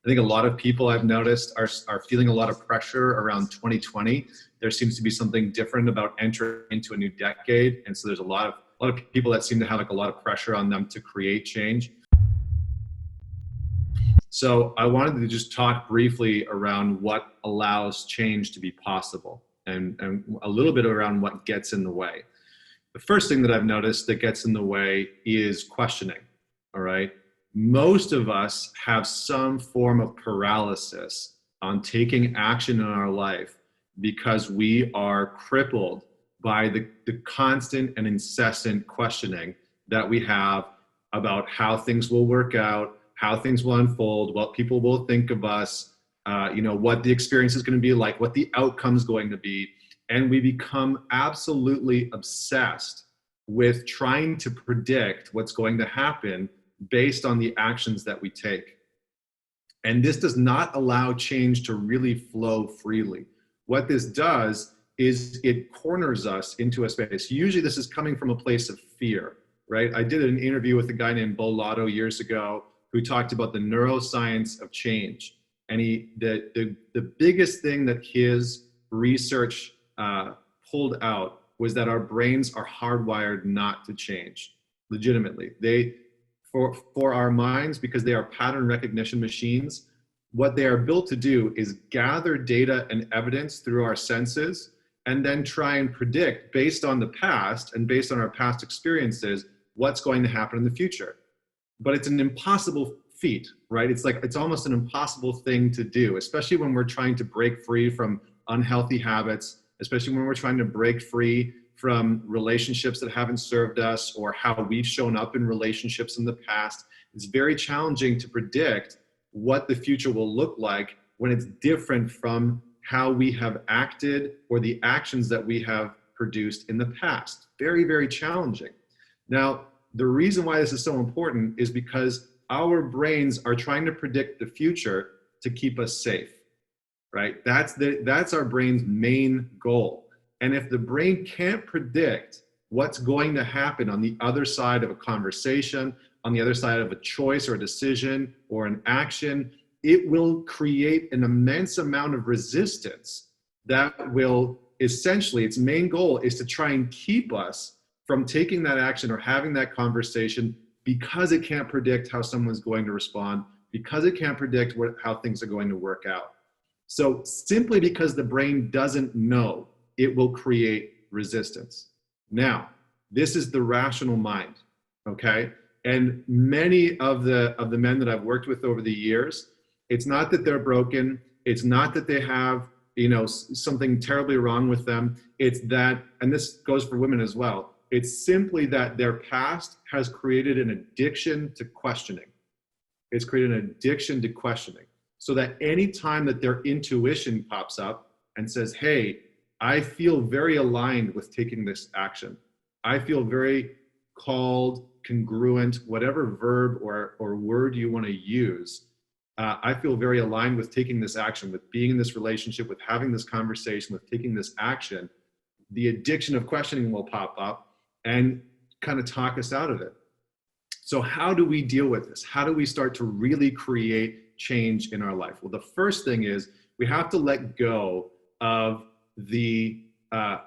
I think a lot of people I've noticed are feeling a lot of pressure around 2020. There seems to be something different about entering into a new decade. And so there's a lot of people that seem to have like a lot of pressure on them to create change. So I wanted to just talk briefly around what allows change to be possible and a little bit around what gets in the way. The first thing that I've noticed that gets in the way is questioning, all right? Most of us have some form of paralysis on taking action in our life because we are crippled by the constant and incessant questioning that we have about how things will work out, how things will unfold, what people will think of us, what the experience is going to be like, what the outcome is going to be. And we become absolutely obsessed with trying to predict what's going to happen based on the actions that we take. And this does not allow change to really flow freely. What this does is it corners us into a space. Usually this is coming from a place of fear, right? I did an interview with a guy named Bo Lotto years ago who talked about the neuroscience of change. And the biggest thing that his research pulled out was that our brains are hardwired not to change, legitimately. For our minds, because they are pattern recognition machines, what they are built to do is gather data and evidence through our senses and then try and predict based on the past and based on our past experiences what's going to happen in the future. But it's an impossible feat, right? It's almost an impossible thing to do, especially when we're trying to break free from unhealthy habits, especially when we're trying to break free from relationships that haven't served us or how we've shown up in relationships in the past. It's very challenging to predict what the future will look like when it's different from how we have acted or the actions that we have produced in the past. Very, very challenging. Now, the reason why this is so important is because our brains are trying to predict the future to keep us safe, right? That's our brain's main goal. And if the brain can't predict what's going to happen on the other side of a conversation, on the other side of a choice or a decision or an action, it will create an immense amount of resistance that will essentially, its main goal is to try and keep us from taking that action or having that conversation because it can't predict how someone's going to respond, because it can't predict how things are going to work out. So simply because the brain doesn't know, it will create resistance. Now, this is the rational mind, okay? And many of the men that I've worked with over the years, it's not that they're broken, it's not that they have, something terribly wrong with them. It's that, and this goes for women as well, it's simply that their past has created an addiction to questioning. It's created an addiction to questioning. So that any time that their intuition pops up and says, hey, I feel very aligned with taking this action. I feel very called, congruent, whatever verb or word you want to use. I feel very aligned with taking this action, with being in this relationship, with having this conversation, with taking this action. The addiction of questioning will pop up and kind of talk us out of it. So how do we deal with this? How do we start to really create change in our life? Well, the first thing is we have to let go of the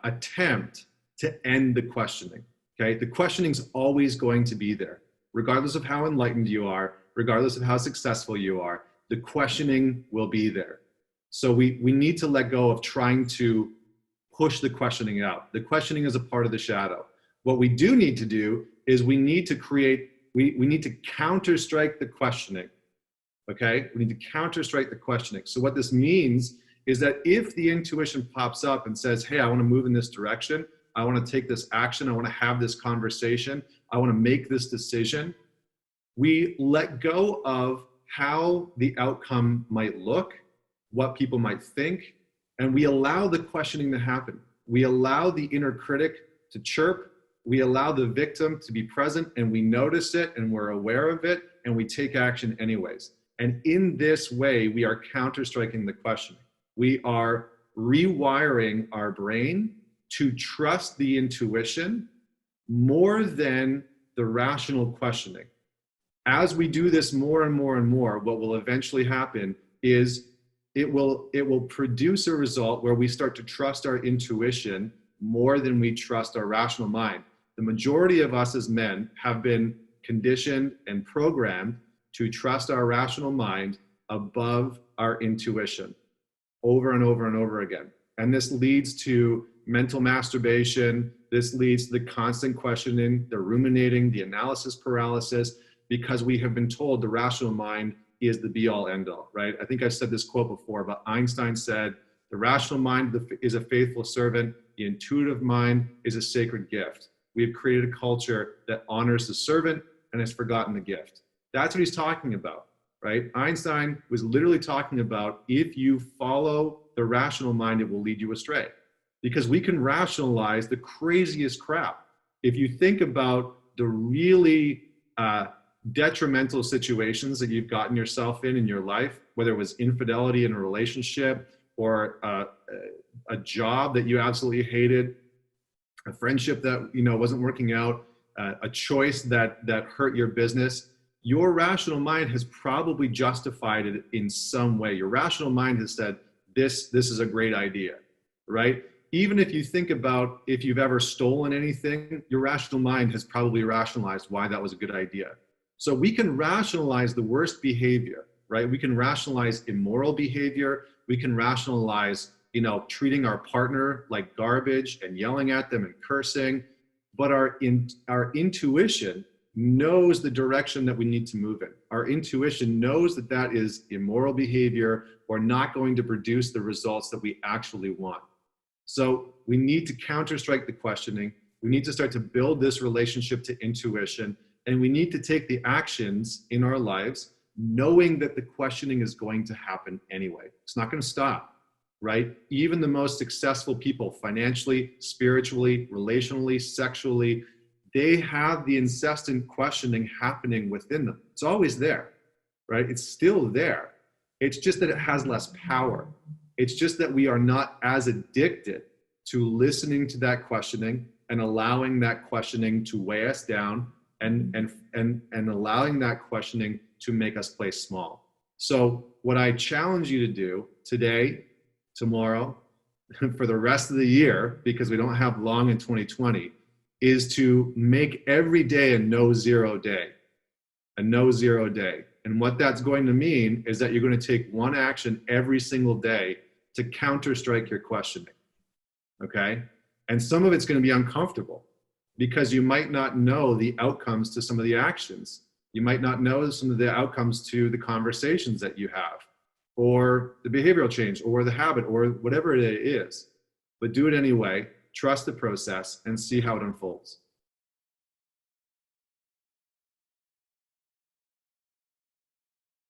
attempt to end the questioning, okay? The questioning is always going to be there. Regardless of how enlightened you are, regardless of how successful you are, the questioning will be there. So we need to let go of trying to push the questioning out. The questioning is a part of the shadow. What we do need to do is we need to counter-strike the questioning, okay? We need to counter-strike the questioning. So what this means is that if the intuition pops up and says, hey, I want to move in this direction, I want to take this action, I want to have this conversation, I want to make this decision, we let go of how the outcome might look, what people might think, and we allow the questioning to happen. We allow the inner critic to chirp, we allow the victim to be present, and we notice it and we're aware of it, and we take action anyways. And in this way, we are counter-striking the questioning. We are rewiring our brain to trust the intuition more than the rational questioning. As we do this more and more and more, what will eventually happen is it will produce a result where we start to trust our intuition more than we trust our rational mind. The majority of us as men have been conditioned and programmed to trust our rational mind above our intuition over and over and over again. And this leads to mental masturbation. This leads to the constant questioning, the ruminating, the analysis paralysis, because we have been told the rational mind is the be all end all, right? I think I've said this quote before, but Einstein said, the rational mind is a faithful servant. The intuitive mind is a sacred gift. We have created a culture that honors the servant and has forgotten the gift. That's what he's talking about, right? Einstein was literally talking about, if you follow the rational mind, it will lead you astray, because we can rationalize the craziest crap. If you think about the really detrimental situations that you've gotten yourself in your life, whether it was infidelity in a relationship or a job that you absolutely hated, a friendship that wasn't working out, a choice that hurt your business, your rational mind has probably justified it in some way. Your rational mind has said, this is a great idea, right? Even if you think about if you've ever stolen anything, your rational mind has probably rationalized why that was a good idea. So we can rationalize the worst behavior, right? We can rationalize immoral behavior. We can rationalize, treating our partner like garbage and yelling at them and cursing. But our intuition knows the direction that we need to move in. Our intuition knows that that is immoral behavior or not going to produce the results that we actually want. So we need to counterstrike the questioning. We need to start to build this relationship to intuition. And we need to take the actions in our lives knowing that the questioning is going to happen anyway. It's not going to stop, right? Even the most successful people, financially, spiritually, relationally, sexually, they have the incessant questioning happening within them. It's always there, right? It's still there. It's just that it has less power. It's just that we are not as addicted to listening to that questioning and allowing that questioning to weigh us down and allowing that questioning to make us play small. So what I challenge you to do today, tomorrow, for the rest of the year, because we don't have long in 2020, is to make every day a no-zero day, a no-zero day. And what that's going to mean is that you're going to take one action every single day to counter-strike your questioning, okay? And some of it's going to be uncomfortable because you might not know the outcomes to some of the actions. You might not know some of the outcomes to the conversations that you have, or the behavioral change, or the habit, or whatever it is. But do it anyway, trust the process, and see how it unfolds.